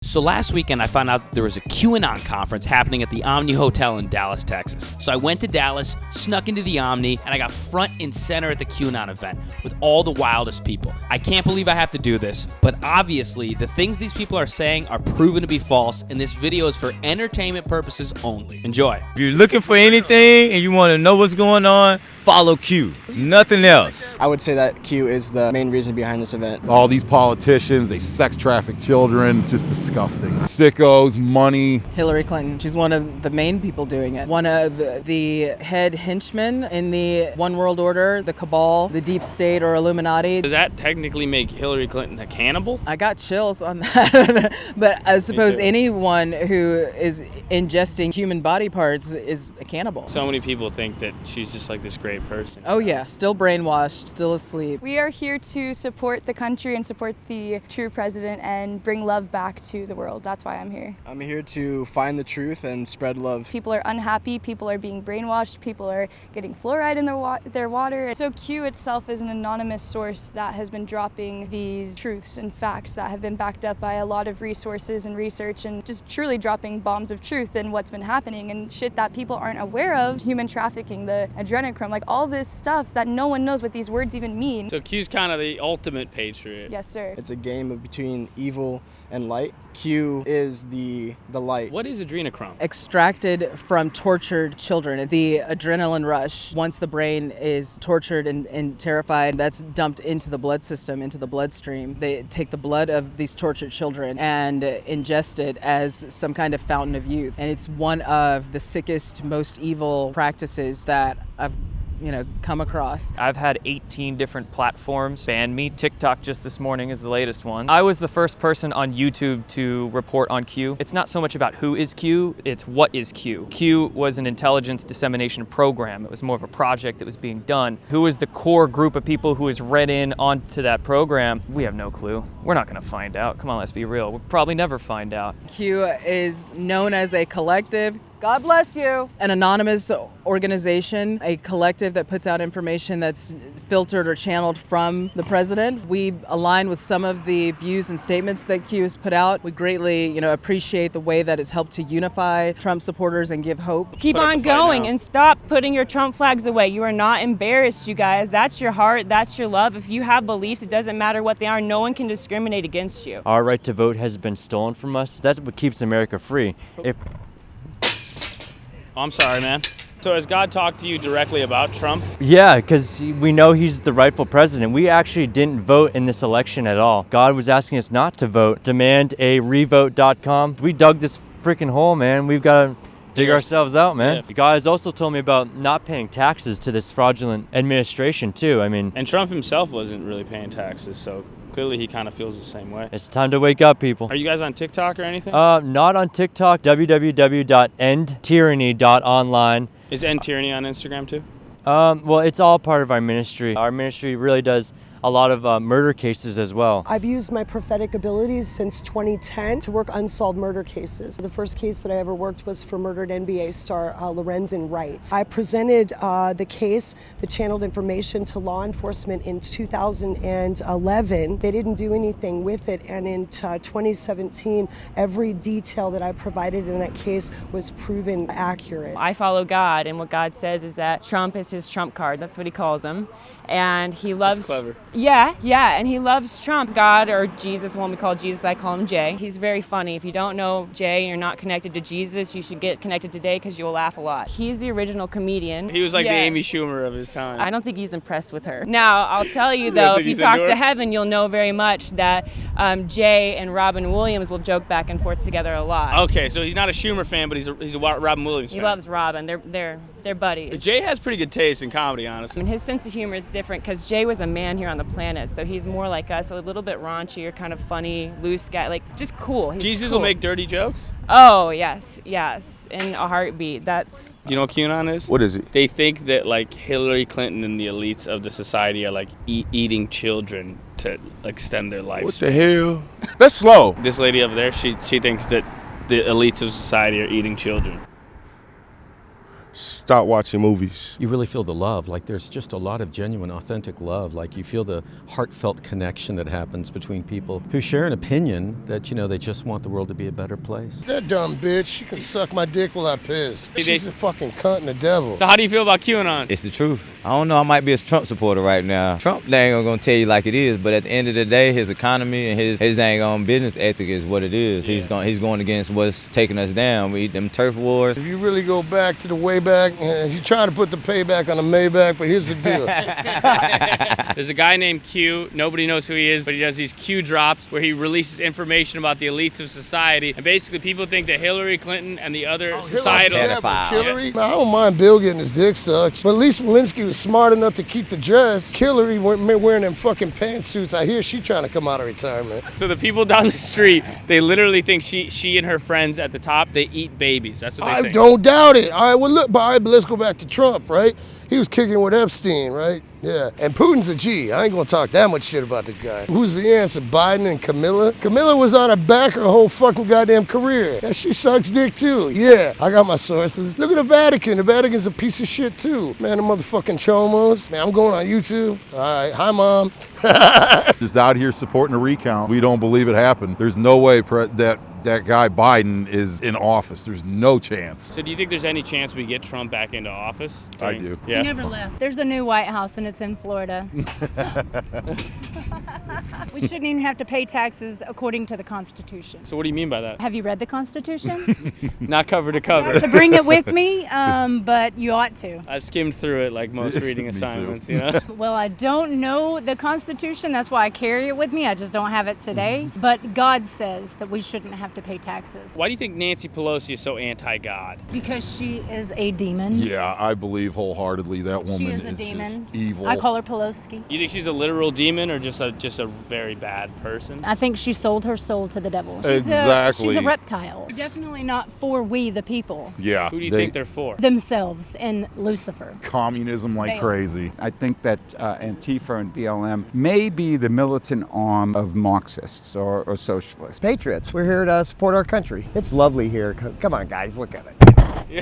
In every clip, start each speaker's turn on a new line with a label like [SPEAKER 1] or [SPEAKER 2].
[SPEAKER 1] So last weekend, I found out that there was a QAnon conference happening at the Omni Hotel in Dallas, Texas. So I went to Dallas, snuck into the Omni, and I got front and center at the QAnon event with all the wildest people. I can't believe I have to do this, but obviously the things these people are saying are proven to be false, and this video is for entertainment purposes only. Enjoy.
[SPEAKER 2] If you're looking for anything and you want to know what's going on, follow Q. Nothing else.
[SPEAKER 3] I would say that Q is the main reason behind this event.
[SPEAKER 4] All these politicians, they sex traffic children, just disgusting. Sickos, money.
[SPEAKER 5] Hillary Clinton, she's one of the main people doing it. One of the head henchmen in the One World Order, the Cabal, the Deep State or Illuminati.
[SPEAKER 1] Does that technically make Hillary Clinton a cannibal?
[SPEAKER 5] I got chills on that. But I suppose anyone who is ingesting human body parts is a cannibal.
[SPEAKER 1] So many people think that she's just like this great person.
[SPEAKER 5] Oh yeah, still brainwashed, still asleep.
[SPEAKER 6] We are here to support the country and support the true president and bring love back to the world. That's why I'm here.
[SPEAKER 3] I'm here to find the truth and spread love.
[SPEAKER 6] People are unhappy, people are being brainwashed, people are getting fluoride in their water. So Q itself is an anonymous source that has been dropping these truths and facts that have been backed up by a lot of resources and research, and just truly dropping bombs of truth in what's been happening and shit that people aren't aware of. Human trafficking, the adrenochrome, like all this stuff that no one knows what these words even mean.
[SPEAKER 1] So Q's kind of the ultimate patriot.
[SPEAKER 6] Yes, sir.
[SPEAKER 3] It's a game between evil and light. Q is the light.
[SPEAKER 1] What is adrenochrome?
[SPEAKER 5] Extracted from tortured children. The adrenaline rush, once the brain is tortured and terrified, that's dumped into the blood system, into the bloodstream. They take the blood of these tortured children and ingest it as some kind of fountain of youth. And it's one of the sickest, most evil practices that I've come across.
[SPEAKER 7] I've had 18 different platforms ban me. TikTok just this morning is the latest one. I was the first person on YouTube to report on Q. It's not so much about who is Q, it's what is Q. Q was an intelligence dissemination program. It was more of a project that was being done. Who is the core group of people who is read in onto that program? We have no clue. We're not gonna find out. Come on, let's be real. We'll probably never find out.
[SPEAKER 5] Q is known as a collective. God bless you. An anonymous organization, a collective that puts out information that's filtered or channeled from the president. We align with some of the views and statements that Q has put out. We greatly, appreciate the way that it's helped to unify Trump supporters and give hope.
[SPEAKER 8] Keep on going and stop putting your Trump flags away. You are not embarrassed, you guys. That's your heart, that's your love. If you have beliefs, it doesn't matter what they are. No one can discriminate against you.
[SPEAKER 9] Our right to vote has been stolen from us. That's what keeps America free.
[SPEAKER 1] I'm sorry, man. So has God talked to you directly about Trump?
[SPEAKER 9] Yeah, because we know he's the rightful president. We actually didn't vote in this election at all. God was asking us not to vote. Demand a revote.com. We dug this freaking hole, man. We've got to dig ourselves out, man. Yeah. God has also told me about not paying taxes to this fraudulent administration, too.
[SPEAKER 1] And Trump himself wasn't really paying taxes, so clearly he kind of feels the same way.
[SPEAKER 9] It's time to wake up, people.
[SPEAKER 1] Are you guys on TikTok or anything?
[SPEAKER 9] Not on TikTok. www.endtyranny.online.
[SPEAKER 1] Is End Tyranny on Instagram too?
[SPEAKER 9] Well, it's all part of our ministry. Our ministry really does a lot of murder cases as well.
[SPEAKER 10] I've used my prophetic abilities since 2010 to work unsolved murder cases. The first case that I ever worked was for murdered NBA star Lorenzen Wright. I presented the case, the channeled information to law enforcement in 2011. They didn't do anything with it, and in 2017, every detail that I provided in that case was proven accurate.
[SPEAKER 8] I follow God, and what God says is that Trump is his trump card. That's what he calls him. And he loves...
[SPEAKER 1] That's clever.
[SPEAKER 8] Yeah, and he loves Trump. God, or Jesus, the one we call Jesus, I call him Jay. He's very funny. If you don't know Jay and you're not connected to Jesus, you should get connected today because you'll laugh a lot. He's the original comedian.
[SPEAKER 1] He was like the Amy Schumer of his time.
[SPEAKER 8] I don't think he's impressed with her. Now, I'll tell you though, if you talk to heaven, you'll know very much that Jay and Robin Williams will joke back and forth together a lot.
[SPEAKER 1] Okay, so he's not a Schumer fan, but he's a Robin Williams fan.
[SPEAKER 8] He loves Robin. They're buddies.
[SPEAKER 1] Jay has pretty good taste in comedy, honestly.
[SPEAKER 8] His sense of humor is different because Jay was a man here on the planet, so he's more like us, a little bit raunchier, kind of funny, loose guy, like just cool.
[SPEAKER 1] Jesus will make dirty jokes?
[SPEAKER 8] Oh, yes, in a heartbeat.
[SPEAKER 1] Do you know what QAnon is?
[SPEAKER 4] What is it?
[SPEAKER 1] They think that like Hillary Clinton and the elites of the society are like eating children to extend their life.
[SPEAKER 4] What the hell? That's slow.
[SPEAKER 1] This lady over there, she thinks that the elites of society are eating children.
[SPEAKER 11] stop watching movies.
[SPEAKER 12] You really feel the love. Like there's just a lot of genuine, authentic love. Like you feel the heartfelt connection that happens between people who share an opinion that, they just want the world to be a better place.
[SPEAKER 13] That dumb bitch, she can suck my dick while I piss. She's a fucking cunt and the devil.
[SPEAKER 1] So how do you feel about QAnon?
[SPEAKER 2] It's the truth. I don't know, I might be a Trump supporter right now. Trump ain't gonna tell you like it is, but at the end of the day, his economy and his dang on business ethic is what it is. He's going against what's taking us down. We them turf wars.
[SPEAKER 13] If you really go back to the way back, you're trying to put the payback on the Maybach, but here's the deal.
[SPEAKER 1] There's a guy named Q. Nobody knows who he is, but he does these Q drops where he releases information about the elites of society. And basically people think that Hillary Clinton and the other societal...
[SPEAKER 13] Hillary? I don't mind Bill getting his dick sucked, but at least Lewinsky was smart enough to keep the dress. Hillary wearing them fucking pantsuits. I hear she trying to come out of retirement.
[SPEAKER 1] So the people down the street, they literally think she and her friends at the top, they eat babies. That's what they think.
[SPEAKER 13] I don't doubt it. All right, well, look, but let's go back to Trump, right? He was kicking with Epstein, right? Yeah. And Putin's a G. I ain't gonna talk that much shit about the guy. Who's the answer? Biden and Camilla? Camilla was on her back her whole fucking goddamn career. Yeah, she sucks dick too. Yeah, I got my sources. Look at the Vatican. The Vatican's a piece of shit too. Man, the motherfucking chomos. Man, I'm going on YouTube. All right, hi mom.
[SPEAKER 4] Just out here supporting a recount. We don't believe it happened. There's no way that guy Biden is in office. There's no chance.
[SPEAKER 1] So do you think there's any chance we get Trump back into office?
[SPEAKER 4] I do.
[SPEAKER 1] Yeah.
[SPEAKER 14] He never left. There's a new White House and it's in Florida. We shouldn't even have to pay taxes according to the Constitution.
[SPEAKER 1] So what do you mean by that?
[SPEAKER 14] Have you read the Constitution?
[SPEAKER 1] Not cover to cover.
[SPEAKER 14] To bring it with me, but you ought to.
[SPEAKER 1] I skimmed through it like most reading assignments,
[SPEAKER 14] Well, I don't know the Constitution. That's why I carry it with me. I just don't have it today. But God says that we shouldn't have to pay taxes.
[SPEAKER 1] Why do you think Nancy Pelosi is so anti-God?
[SPEAKER 14] Because she is a demon.
[SPEAKER 4] Yeah, I believe wholeheartedly that woman
[SPEAKER 14] She is a
[SPEAKER 4] is
[SPEAKER 14] demon.
[SPEAKER 4] just evil.
[SPEAKER 14] I call her Pelosi.
[SPEAKER 1] You think she's a literal demon or just a very bad person?
[SPEAKER 14] I think she sold her soul to the devil.
[SPEAKER 4] Exactly.
[SPEAKER 14] She's a reptile. Definitely not for we the people.
[SPEAKER 4] Yeah.
[SPEAKER 1] Who do you think they're for?
[SPEAKER 14] Themselves and Lucifer.
[SPEAKER 4] Communism like crazy.
[SPEAKER 15] I think that Antifa and BLM may be the militant arm of Marxists or socialists.
[SPEAKER 16] Patriots. We're here to support our country. It's lovely here. Come on, guys, look at it.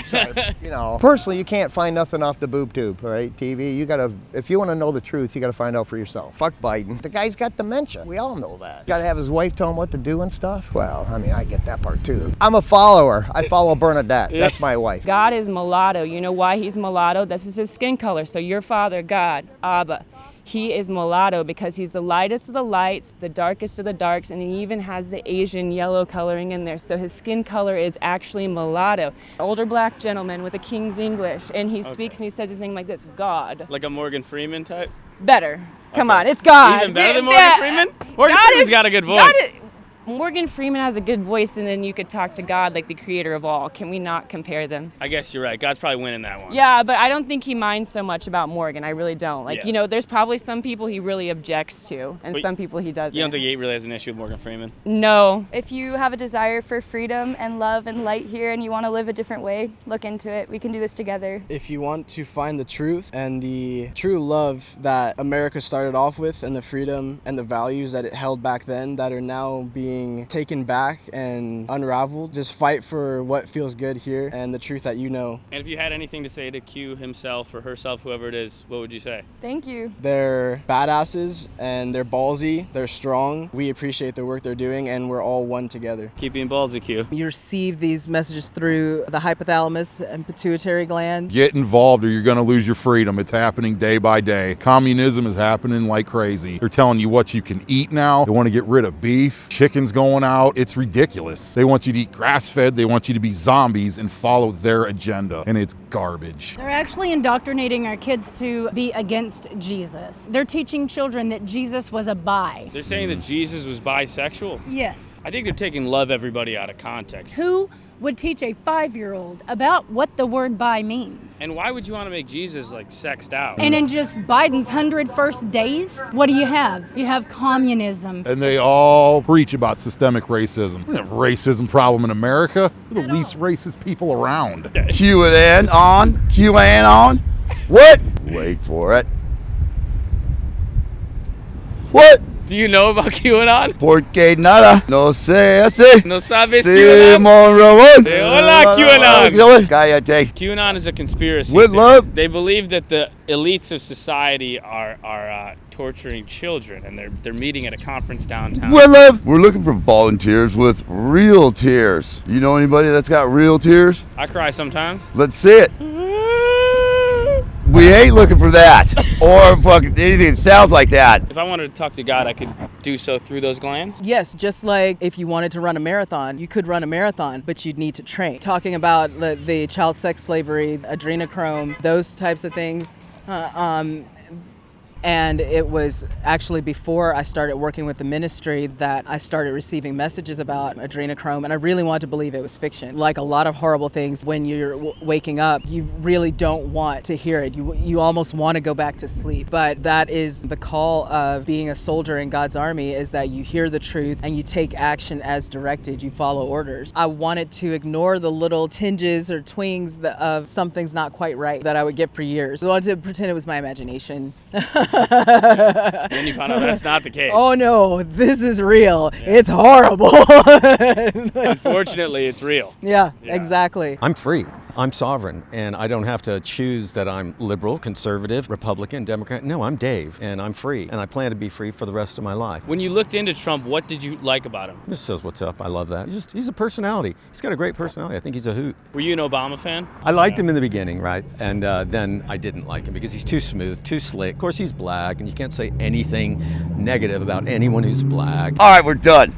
[SPEAKER 16] So, personally, you can't find nothing off the boob tube, right? TV. You gotta, if you want to know the truth, you gotta find out for yourself. Fuck Biden. The guy's got dementia. We all know that. Gotta have his wife tell him what to do and stuff. Well, I mean, I get that part too. I'm a follower. I follow Bernadette. That's my wife.
[SPEAKER 8] God is mulatto. You know why he's mulatto? This is his skin color. So your father, God, Abba, he is mulatto because he's the lightest of the lights, the darkest of the darks, and he even has the Asian yellow coloring in there. So his skin color is actually mulatto. Older black gentleman with a King's English, and he speaks and he says his name like this, God.
[SPEAKER 1] Like a Morgan Freeman type?
[SPEAKER 8] Better. Come on, it's God.
[SPEAKER 1] Even better than Morgan Freeman? Morgan Freeman's got a good voice.
[SPEAKER 8] Morgan Freeman has a good voice, and then you could talk to God like the creator of all. Can we not compare them?
[SPEAKER 1] I guess you're right. God's probably winning that one.
[SPEAKER 8] Yeah, but I don't think he minds so much about Morgan. I really don't. Like, there's probably some people he really objects to, and some people he doesn't.
[SPEAKER 1] You don't think he really has an issue with Morgan Freeman?
[SPEAKER 8] No.
[SPEAKER 6] If you have a desire for freedom and love and light here and you want to live a different way, look into it. We can do this together.
[SPEAKER 3] If you want to find the truth and the true love that America started off with and the freedom and the values that it held back then that are now being taken back and unraveled, just fight for what feels good here and the truth that you know.
[SPEAKER 1] And if you had anything to say to Q himself or herself, whoever it is, what would you say?
[SPEAKER 6] Thank you.
[SPEAKER 3] They're badasses and they're ballsy, they're strong. We appreciate the work they're doing and we're all one together.
[SPEAKER 1] Keep being ballsy, Q.
[SPEAKER 5] You receive these messages through the hypothalamus and pituitary gland.
[SPEAKER 4] Get involved or you're going to lose your freedom. It's happening day by day. Communism is happening like crazy. They're telling you what you can eat now. They want to get rid of beef. Chicken's going out. It's ridiculous. They want you to eat grass-fed. They want you to be zombies and follow their agenda. And it's garbage.
[SPEAKER 14] They're actually indoctrinating our kids to be against Jesus. They're teaching children that Jesus was a bi.
[SPEAKER 1] They're saying that Jesus was bisexual?
[SPEAKER 14] Yes.
[SPEAKER 1] I think they're taking love everybody out of context.
[SPEAKER 14] Who would teach a 5-year-old about what the word bi means?
[SPEAKER 1] And why would you want to make Jesus like sexed out?
[SPEAKER 14] And in just Biden's 100 first days, what do you have? You have communism.
[SPEAKER 4] And they all preach about systemic racism. We don't have a racism problem in America. We're the least racist people around.
[SPEAKER 16] QAnon. What? Wait for it. What?
[SPEAKER 1] Do you know about QAnon?
[SPEAKER 17] Porque nada, no sé ese.
[SPEAKER 1] No sabes
[SPEAKER 17] Simón Ramón.
[SPEAKER 1] Hola, QAnon.
[SPEAKER 17] Cállate.
[SPEAKER 1] QAnon is a conspiracy.
[SPEAKER 17] With love.
[SPEAKER 1] They believe that the elites of society are torturing children, and they're meeting at a conference downtown.
[SPEAKER 17] With love. We're looking for volunteers with real tears. You know anybody that's got real tears?
[SPEAKER 1] I cry sometimes.
[SPEAKER 17] Let's see it. We ain't looking for that or fucking anything that sounds like that.
[SPEAKER 1] If I wanted to talk to God, I could do so through those glands?
[SPEAKER 5] Yes, just like if you wanted to run a marathon, you could run a marathon, but you'd need to train. Talking about the child sex slavery, adrenochrome, those types of things. And it was actually before I started working with the ministry that I started receiving messages about adrenochrome, and I really wanted to believe it was fiction. Like a lot of horrible things, when you're waking up, you really don't want to hear it. You almost want to go back to sleep. But that is the call of being a soldier in God's army, is that you hear the truth and you take action as directed. You follow orders. I wanted to ignore the little tinges or twings of something's not quite right that I would get for years. I wanted to pretend it was my imagination.
[SPEAKER 1] Then you found out that's not the case.
[SPEAKER 5] Oh no, this is real. Yeah. It's horrible.
[SPEAKER 1] Unfortunately, it's real.
[SPEAKER 5] Yeah, exactly.
[SPEAKER 12] I'm free. I'm sovereign, and I don't have to choose that I'm liberal, conservative, Republican, Democrat. No, I'm Dave, and I'm free, and I plan to be free for the rest of my life.
[SPEAKER 1] When you looked into Trump, what did you like about him?
[SPEAKER 12] Just says what's up. I love that. He's a personality. He's got a great personality. I think he's a hoot.
[SPEAKER 1] Were you an Obama fan?
[SPEAKER 12] I liked him in the beginning, right? And then I didn't like him because he's too smooth, too slick. Of course, he's black, and you can't say anything negative about anyone who's black.
[SPEAKER 17] All right, we're done.